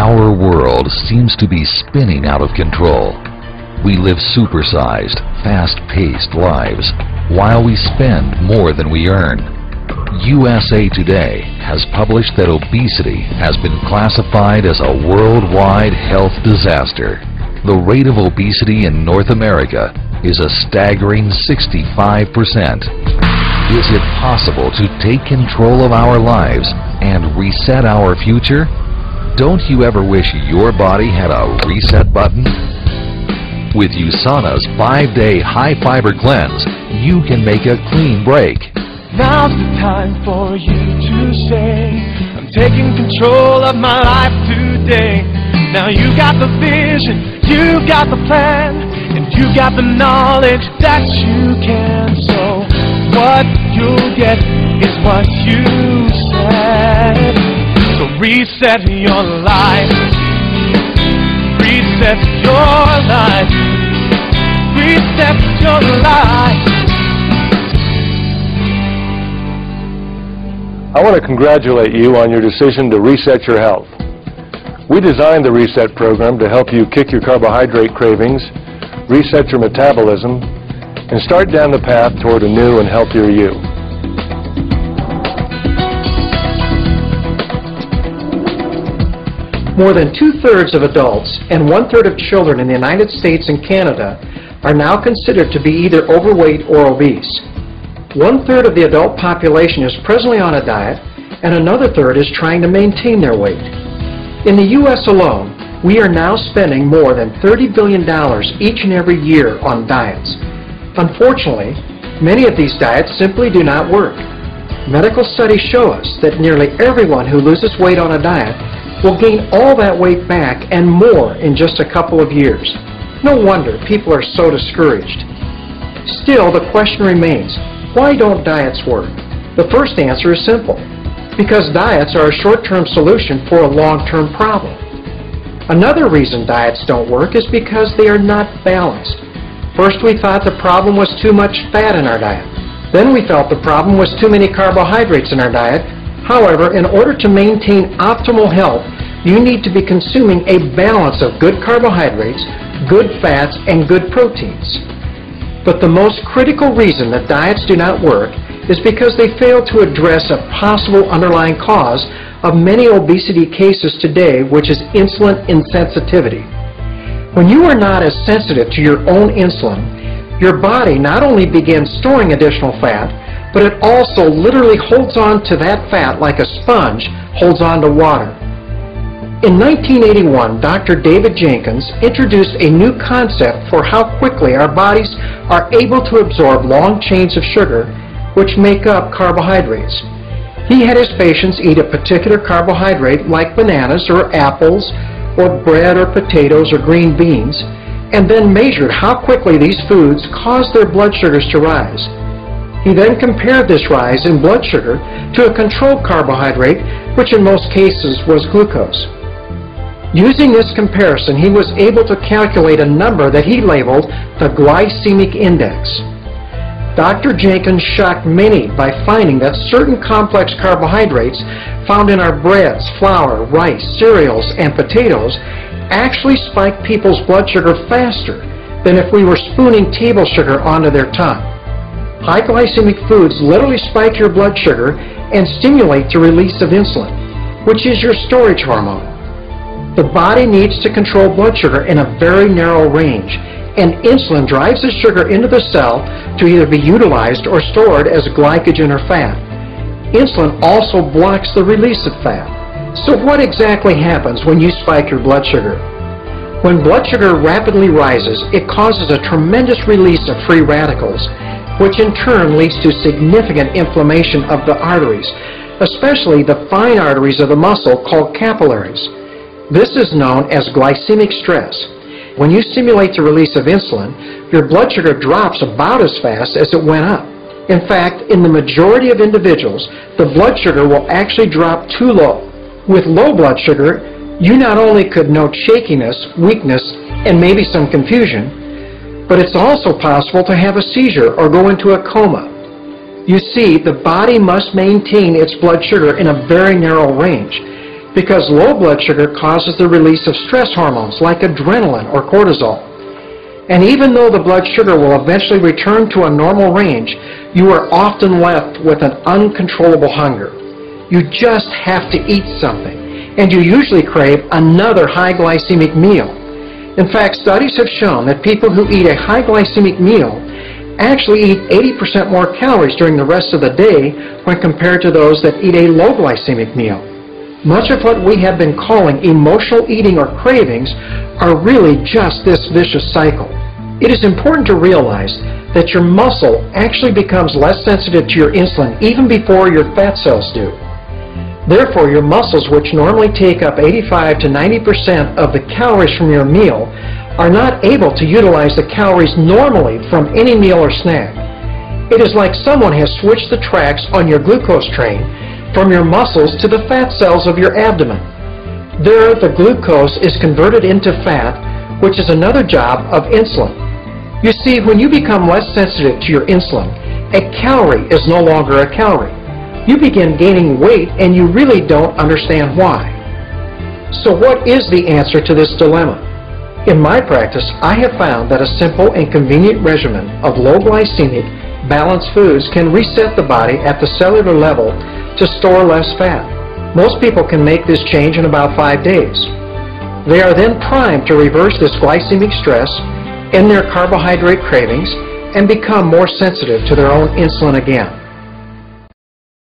Our world seems to be spinning out of control. We live supersized, fast-paced lives while we spend more than we earn. USA Today has published that obesity has been classified as a worldwide health disaster. The rate of obesity in North America is a staggering 65%. Is it possible to take control of our lives and reset our future? Don't you ever wish your body had a reset button? With USANA's 5-day high-fiber cleanse, you can make a clean break. Now's the time for you to say, I'm taking control of my life today. Now you got the vision, you got the plan, and you got the knowledge that you can. So what you'll get is what you said. So reset your life. Reset your life. Reset your life. I want to congratulate you on your decision to reset your health. We designed the Reset program to help you kick your carbohydrate cravings, reset your metabolism, and start down the path toward a new and healthier you. More than 2/3 of adults and 1/3 of children in the United States and Canada are now considered to be either overweight or obese. 1/3 of the adult population is presently on a diet, and another third is trying to maintain their weight. In the U.S. alone, we are now spending more than $30 billion each and every year on diets. Unfortunately, many of these diets simply do not work. Medical studies show us that nearly everyone who loses weight on a diet will gain all that weight back and more in just a couple of years. No wonder people are so discouraged. Still, the question remains, why don't diets work? The first answer is simple. Because diets are a short-term solution for a long-term problem. Another reason diets don't work is because they are not balanced. First, we thought the problem was too much fat in our diet. Then we felt the problem was too many carbohydrates in our diet. However, in order to maintain optimal health, you need to be consuming a balance of good carbohydrates, good fats, and good proteins. But the most critical reason that diets do not work is because they fail to address a possible underlying cause of many obesity cases today, which is insulin insensitivity. When you are not as sensitive to your own insulin, your body not only begins storing additional fat, but it also literally holds on to that fat like a sponge holds on to water. In 1981, Dr. David Jenkins introduced a new concept for how quickly our bodies are able to absorb long chains of sugar which make up carbohydrates. He had his patients eat a particular carbohydrate like bananas or apples or bread or potatoes or green beans, and then measured how quickly these foods caused their blood sugars to rise. He then compared this rise in blood sugar to a controlled carbohydrate, which in most cases was glucose. Using this comparison, he was able to calculate a number that he labeled the glycemic index. Dr. Jenkins shocked many by finding that certain complex carbohydrates found in our breads, flour, rice, cereals, and potatoes actually spike people's blood sugar faster than if we were spooning table sugar onto their tongue. High glycemic foods literally spike your blood sugar and stimulate the release of insulin, which is your storage hormone. The body needs to control blood sugar in a very narrow range, and insulin drives the sugar into the cell to either be utilized or stored as glycogen or fat. Insulin also blocks the release of fat. So what exactly happens when you spike your blood sugar? When blood sugar rapidly rises, it causes a tremendous release of free radicals, which in turn leads to significant inflammation of the arteries, especially the fine arteries of the muscle called capillaries. This is known as glycemic stress. When you stimulate the release of insulin, your blood sugar drops about as fast as it went up. In fact, in the majority of individuals, the blood sugar will actually drop too low. With low blood sugar, you not only could note shakiness, weakness, and maybe some confusion, but it's also possible to have a seizure or go into a coma. You see, the body must maintain its blood sugar in a very narrow range. because low blood sugar causes the release of stress hormones like adrenaline or cortisol. And even though the blood sugar will eventually return to a normal range, you are often left with an uncontrollable hunger. You just have to eat something, and you usually crave another high glycemic meal. In fact, studies have shown that people who eat a high glycemic meal actually eat 80% more calories during the rest of the day when compared to those that eat a low glycemic meal. Much of what we have been calling emotional eating or cravings are really just this vicious cycle. It is important to realize that your muscle actually becomes less sensitive to your insulin even before your fat cells do. Therefore, your muscles, which normally take up 85 to 90% of the calories from your meal, are not able to utilize the calories normally from any meal or snack. It is like someone has switched the tracks on your glucose train from your muscles to the fat cells of your abdomen. There, the glucose is converted into fat, which is another job of insulin. You see, when you become less sensitive to your insulin, a calorie is no longer a calorie. You begin gaining weight and you really don't understand why. So what is the answer to this dilemma? In my practice, I have found that a simple and convenient regimen of low glycemic, balanced foods can reset the body at the cellular level to store less fat. Most people can make this change in about 5 days. They are then primed to reverse this glycemic stress, end their carbohydrate cravings, and become more sensitive to their own insulin again.